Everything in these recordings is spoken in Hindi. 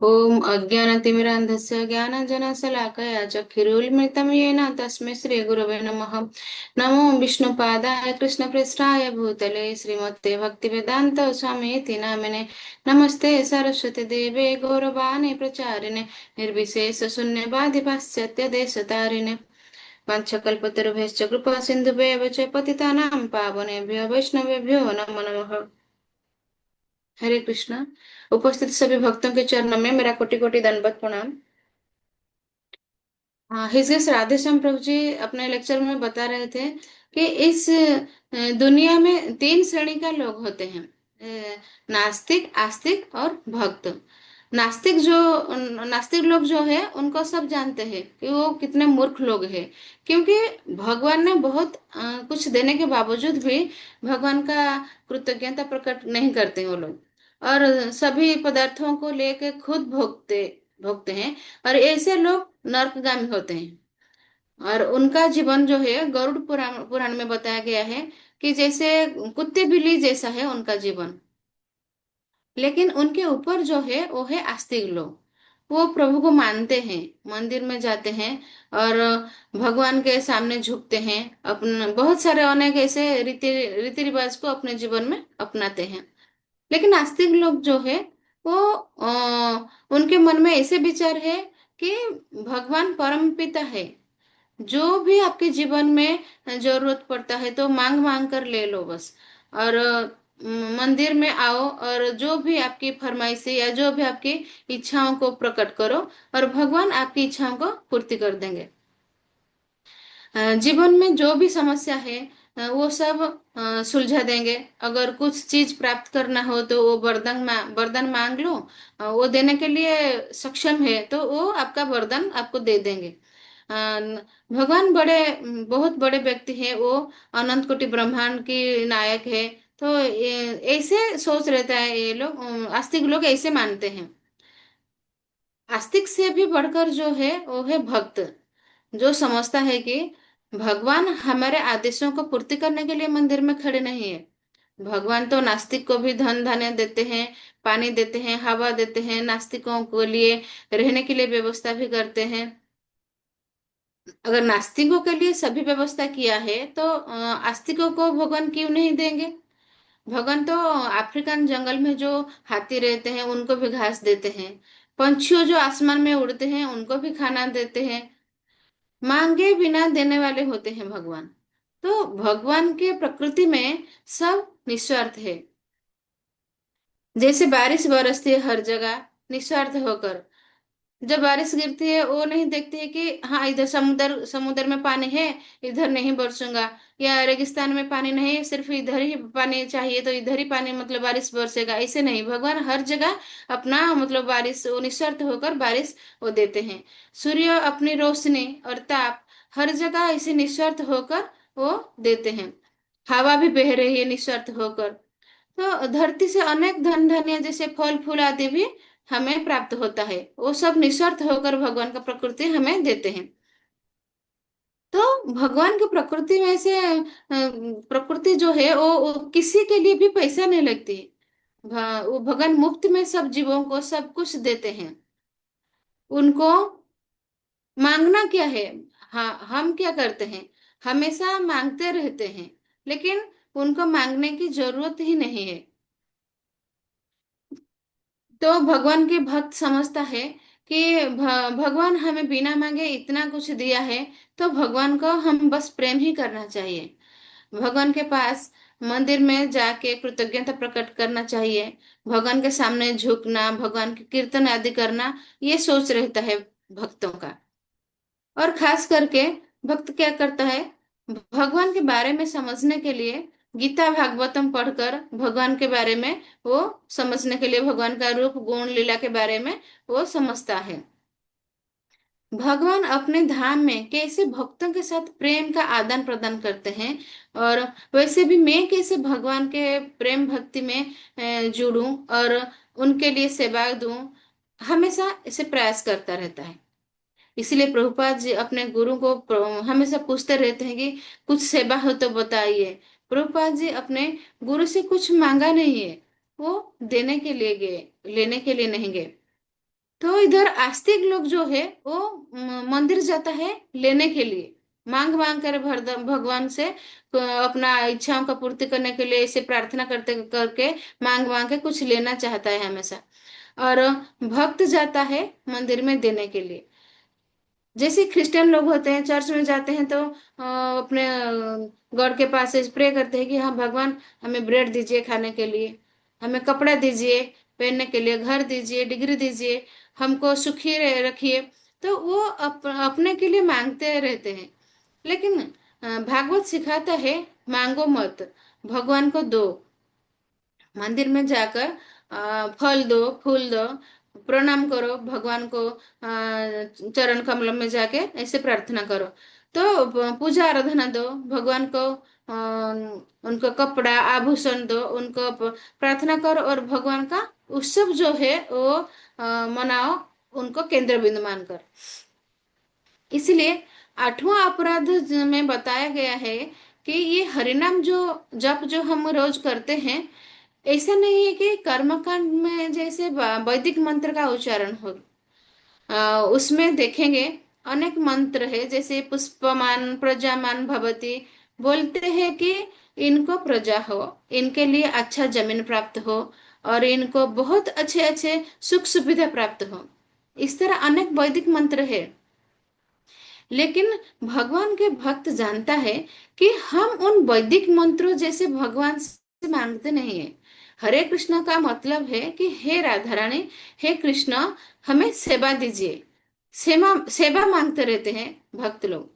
ओम अज्ञानतिमिरान्धस्य ज्ञानञ्जनशलाकया चक्षुरुन्मिलितं येन तस्मै श्रीगुरवे नमः। नमो विष्णुपादाय कृष्णप्रेष्ठाय भूतले श्रीमते भक्तिवेदान्त स्वामीति नामिने। नमस्ते सरस्वती देवे गौरवाणी प्रचारिणे निर्विशेष शून्यवादि पाश्चात्य देशतारिणे। वाञ्छकल्पतरुभ्यश्च कृपा सिन्धुभ्येव च पतितानां पावनेभ्यो वैष्णवेभ्यो नमो नमः। हरे कृष्णा। उपस्थित सभी भक्तों के चरणों में मेरा कोटि कोटि दंडवत प्रणाम। हाँ, हिज राधे श्याम प्रभु जी अपने लेक्चर में बता रहे थे कि इस दुनिया में तीन श्रेणी का लोग होते हैं। नास्तिक, आस्तिक और भक्त। नास्तिक जो नास्तिक लोग जो है उनको सब जानते हैं कि वो कितने मूर्ख लोग हैं, क्योंकि भगवान ने बहुत कुछ देने के बावजूद भी भगवान का कृतज्ञता प्रकट नहीं करते वो लोग, और सभी पदार्थों को लेके खुद भोगते भोगते हैं। और ऐसे लोग नरकगामी होते हैं। और उनका जीवन जो है गरुड़ पुराण पुराण में बताया गया है कि जैसे कुत्ते बिल्ली जैसा है उनका जीवन। लेकिन उनके ऊपर जो है वो है आस्तिक लोग। वो प्रभु को मानते हैं, मंदिर में जाते हैं और भगवान के सामने झुकते हैं, अपना बहुत सारे अनेक ऐसे रीति रीति रिवाज को अपने जीवन में अपनाते हैं। लेकिन नास्तिक लोग जो है वो उनके मन में ऐसे विचार है कि भगवान परम पिता है। जो भी आपके जीवन में जरूरत पड़ता है तो मांग मांग कर ले लो बस। और मंदिर में आओ और जो भी आपकी फरमाइशें या जो भी आपकी इच्छाओं को प्रकट करो, और भगवान आपकी इच्छाओं को पूर्ति कर देंगे। जीवन में जो भी समस्या है वो सब सुलझा देंगे। अगर कुछ चीज प्राप्त करना हो तो वो वरदान मांग लो। वो देने के लिए सक्षम है तो वो आपका वरदान आपको दे देंगे। भगवान बहुत बड़े व्यक्ति है वो। अनंत कोटि ब्रह्मांड की नायक है। तो ऐसे सोच रहता है ये लोग, आस्तिक लोग ऐसे मानते हैं। आस्तिक से भी बढ़कर जो है वो है भक्त, जो समझता है कि भगवान हमारे आदेशों को पूर्ति करने के लिए मंदिर में खड़े नहीं है। भगवान तो नास्तिक को भी धन धान्य देते हैं, पानी देते हैं, हवा देते हैं, नास्तिकों के लिए रहने के लिए व्यवस्था भी करते हैं। अगर नास्तिकों के लिए सभी व्यवस्था किया है तो आस्तिकों को भगवान क्यों नहीं देंगे। भगवान तो अफ्रीकन जंगल में जो हाथी रहते हैं उनको भी घास देते हैं। पंछियों जो आसमान में उड़ते हैं उनको भी खाना देते हैं। मांगे बिना देने वाले होते हैं भगवान। तो भगवान के प्रकृति में सब निस्वार्थ है। जैसे बारिश बरसती है हर जगह निस्वार्थ होकर। जब बारिश गिरती है वो नहीं देखती है कि हाँ इधर समुद्र समुद्र में पानी है, इधर नहीं बरसूंगा। या रेगिस्तान में पानी नहीं है, सिर्फ इधर ही पानी चाहिए तो इधर ही पानी मतलब बारिश बरसेगा, ऐसे नहीं। भगवान हर जगह अपना मतलब बारिश वो निस्वार्थ होकर बारिश वो देते हैं। सूर्य अपनी रोशनी और ताप हर जगह ऐसे निस्वार्थ होकर वो देते हैं। हवा भी बह रही है निस्वार्थ होकर। तो धरती से अनेक धन धान्य जैसे फल फूल आदि भी हमें प्राप्त होता है, वो सब निस्वार्थ होकर भगवान का प्रकृति हमें देते हैं। तो भगवान की प्रकृति में से प्रकृति जो है वो किसी के लिए भी पैसा नहीं लगती। वो भगवान मुफ्त में सब जीवों को सब कुछ देते हैं। उनको मांगना क्या है। हाँ, हम क्या करते हैं, हमेशा मांगते रहते हैं। लेकिन उनको मांगने की जरूरत ही नहीं है। तो भगवान के भक्त समझता है कि भगवान हमें बिना मांगे इतना कुछ दिया है, तो भगवान को हम बस प्रेम ही करना चाहिए। भगवान के पास मंदिर में जाके कृतज्ञता प्रकट करना चाहिए। भगवान के सामने झुकना, भगवान के कीर्तन आदि करना, ये सोच रहता है भक्तों का। और खास करके भक्त क्या करता है, भगवान के बारे में समझने के लिए गीता भागवतम पढ़कर भगवान के बारे में वो समझने के लिए, भगवान का रूप गुण लीला के बारे में वो समझता है। भगवान अपने धाम में कैसे भक्तों के साथ प्रेम का आदान प्रदान करते हैं, और वैसे भी मैं कैसे भगवान के प्रेम भक्ति में जुड़ूं और उनके लिए सेवा दूं, हमेशा इसे प्रयास करता रहता है। इसीलिए प्रभुपाद जी अपने गुरु को हमेशा पूछते रहते हैं कि कुछ सेवा हो तो बताइए। प्रभुपाद जी अपने गुरु से कुछ मांगा नहीं है, वो देने के लिए गए, लेने के लिए नहीं गए। तो इधर आस्तिक लोग जो है वो मंदिर जाता है लेने के लिए, मांग मांग कर भगवान से अपना इच्छाओं का पूर्ति करने के लिए ऐसे प्रार्थना करते करके मांग मांग के कुछ लेना चाहता है हमेशा। और भक्त जाता है मंदिर में देने के लिए। जैसे क्रिश्चियन लोग होते हैं चर्च में जाते हैं तो अपने गॉड के पास प्रे करते हैं कि हाँ भगवान, हमें ब्रेड दीजिए खाने के लिए, हमें कपड़ा दीजिए पहनने के लिए, घर दीजिए, डिग्री दीजिए, हमको सुखी रखिए। तो वो अपने के लिए मांगते रहते हैं। लेकिन भागवत सिखाता है मांगो मत, भगवान को दो। मंदिर में जाकर फल दो, फूल दो, प्रणाम करो भगवान को, चरण कमल में जाके ऐसे प्रार्थना करो। तो पूजा आराधना दो भगवान को, उनको कपड़ा आभूषण दो, उनको प्रार्थना करो और भगवान का उत्सव जो है वो मनाओ, उनको केंद्र बिंदु मानकर। इसलिए आठवां अपराध में बताया गया है कि ये हरिनाम जो जप जो हम रोज करते हैं, ऐसा नहीं है कि कर्मकांड में जैसे वैदिक मंत्र का उच्चारण हो। उसमें देखेंगे अनेक मंत्र है, जैसे पुष्पमान प्रजामान भवति, बोलते हैं कि इनको प्रजा हो, इनके लिए अच्छा जमीन प्राप्त हो, और इनको बहुत अच्छे अच्छे सुख सुविधा प्राप्त हो। इस तरह अनेक वैदिक मंत्र है। लेकिन भगवान के भक्त जानता है कि हम उन वैदिक मंत्रों जैसे भगवान से मांगते नहीं है। हरे कृष्ण का मतलब है कि हे राधा रानी, हे कृष्ण, हमें सेवा दीजिए। सेवा सेवा मांगते रहते हैं भक्त लोग।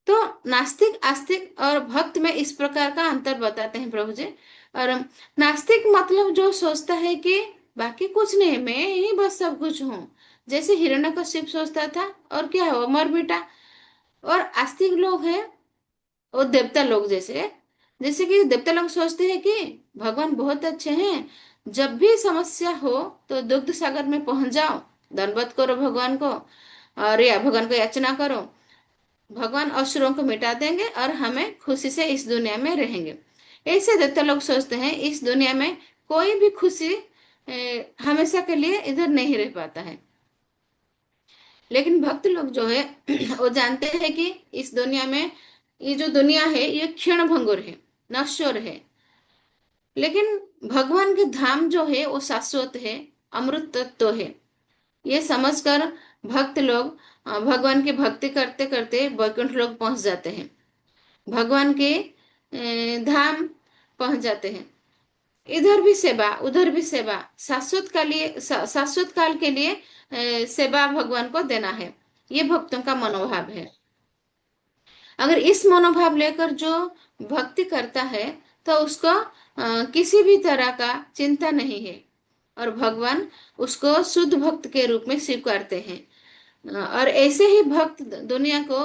तो नास्तिक आस्तिक और भक्त में इस प्रकार का अंतर बताते हैं प्रभु जी। और नास्तिक मतलब जो सोचता है कि बाकी कुछ नहीं, मैं ही बस सब कुछ हूँ, जैसे हिरण्यकशिप सोचता था, और क्या हो मर मिटा। और आस्तिक लोग हैं वो देवता लोग, जैसे जैसे कि देवता लोग सोचते हैं कि भगवान बहुत अच्छे हैं, जब भी समस्या हो तो दुग्ध सागर में पहुंच जाओ, दंडवत करो भगवान को, और या भगवान को याचना करो, भगवान असुरों को मिटा देंगे और हमें खुशी से इस दुनिया में रहेंगे। ऐसे देवता लोग सोचते हैं इस दुनिया में कोई भी खुशी हमेशा के लिए इधर नहीं रह पाता है। लेकिन भक्त लोग जो है वो जानते हैं कि इस दुनिया में, ये जो दुनिया है ये क्षण भंगुर है, नश्वर है। लेकिन भगवान के धाम जो है वो शाश्वत है, अमृत तत्व है। ये समझकर भक्त लोग भगवान की भक्ति करते करते वैकुंठ लोग पहुंच जाते हैं, भगवान के धाम पहुंच जाते हैं। इधर भी सेवा उधर भी सेवा, शाश्वत काल के लिए सेवा भगवान को देना है। ये भक्तों का मनोभाव है। अगर इस मनोभाव लेकर जो भक्ति करता है तो उसको किसी भी तरह का चिंता नहीं है, और भगवान उसको शुद्ध भक्त के रूप में स्वीकारते हैं। और ऐसे ही भक्त दुनिया को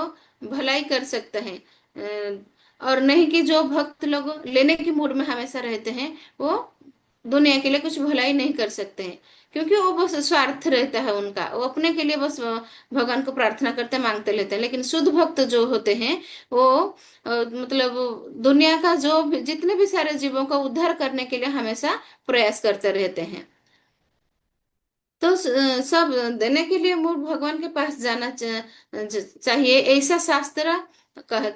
भलाई कर सकते हैं। और नहीं कि जो भक्त लोग लेने के मूड में हमेशा रहते हैं, वो दुनिया के लिए कुछ भलाई नहीं कर सकते हैं, क्योंकि वो बस स्वार्थ रहता है उनका, वो अपने के लिए बस भगवान को प्रार्थना करते मांगते लेते हैं। लेकिन शुद्ध भक्त जो होते हैं वो मतलब दुनिया का जितने भी सारे जीवों का उद्धार करने के लिए हमेशा प्रयास करते रहते हैं। तो सब देने के लिए मूल भगवान के पास जाना चाहिए, ऐसा शास्त्र कह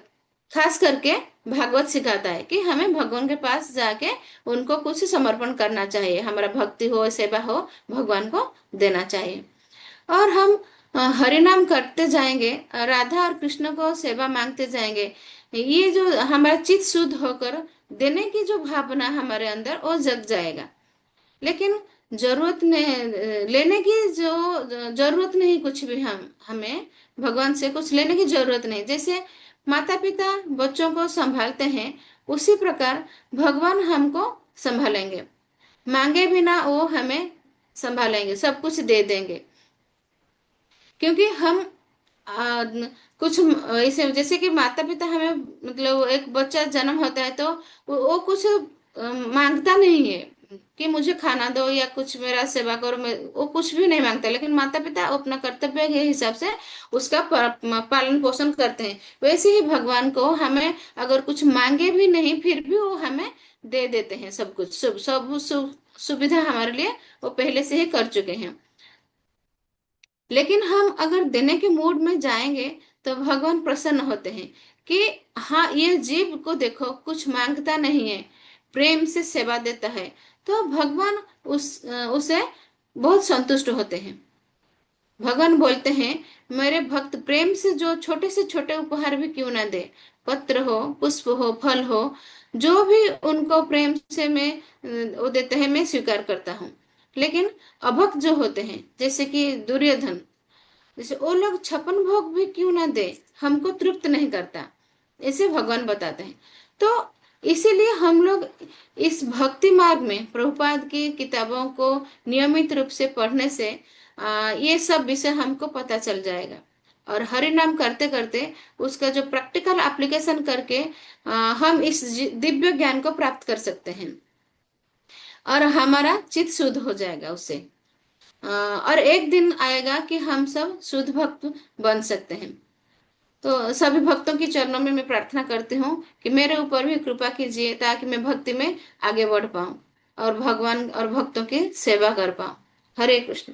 खास करके भागवत सिखाता है कि हमें भगवान के पास जाके उनको कुछ समर्पण करना चाहिए, हमारा भक्ति हो सेवा हो, भगवान को देना चाहिए। और हम हरिनाम करते जाएंगे, राधा और कृष्ण को सेवा मांगते जाएंगे, ये जो हमारा चित्त शुद्ध होकर देने की जो भावना हमारे अंदर वो जग जाएगा। लेकिन जरूरत नहीं लेने की, जो जरूरत नहीं कुछ भी, हमें भगवान से कुछ लेने की जरूरत नहीं। जैसे माता पिता बच्चों को संभालते हैं, उसी प्रकार भगवान हमको संभालेंगे, मांगे बिना वो हमें संभालेंगे, सब कुछ दे देंगे। क्योंकि हम कुछ ऐसे, जैसे कि माता पिता हमें, मतलब एक बच्चा जन्म होता है तो वो कुछ मांगता नहीं है कि मुझे खाना दो या कुछ मेरा सेवा करो, वो कुछ भी नहीं मांगता। लेकिन माता पिता अपना कर्तव्य के हिसाब से उसका पालन पोषण करते हैं। वैसे ही भगवान को हमें अगर कुछ मांगे भी नहीं, फिर भी वो हमें दे देते हैं सब कुछ, सब सुविधा हमारे लिए वो पहले से ही कर चुके हैं। लेकिन हम अगर देने के मूड में जाएंगे तो भगवान प्रसन्न होते हैं कि हाँ, ये जीव को देखो, कुछ मांगता नहीं है, प्रेम से सेवा देता है। तो भगवान उसे बहुत संतुष्ट होते हैं। भगवान बोलते हैं, मेरे भक्त प्रेम से जो छोटे से छोटे उपहार भी क्यों ना दे, पत्र हो, पुष्प हो, फल हो, जो भी उनको प्रेम से मैं वो देते हैं, मैं स्वीकार करता हूँ। लेकिन अभक्त जो होते हैं, जैसे कि दुर्योधन, जैसे वो लोग 56 भोग भी क्यों ना दे, हमको तृप्त नहीं करता, ऐसे भगवान बताते हैं। तो इसीलिए हम लोग इस भक्ति मार्ग में प्रभुपाद की किताबों को नियमित रूप से पढ़ने से ये सब विषय हमको पता चल जाएगा। और हरि नाम करते करते उसका जो प्रैक्टिकल एप्लीकेशन करके हम इस दिव्य ज्ञान को प्राप्त कर सकते हैं, और हमारा चित्त शुद्ध हो जाएगा उससे। और एक दिन आएगा कि हम सब शुद्ध भक्त बन सकते हैं। तो सभी भक्तों की चरणों में मैं प्रार्थना करती हूँ कि मेरे ऊपर भी कृपा कीजिए, ताकि मैं भक्ति में आगे बढ़ पाऊं और भगवान और भक्तों की सेवा कर पाऊं। हरे कृष्ण।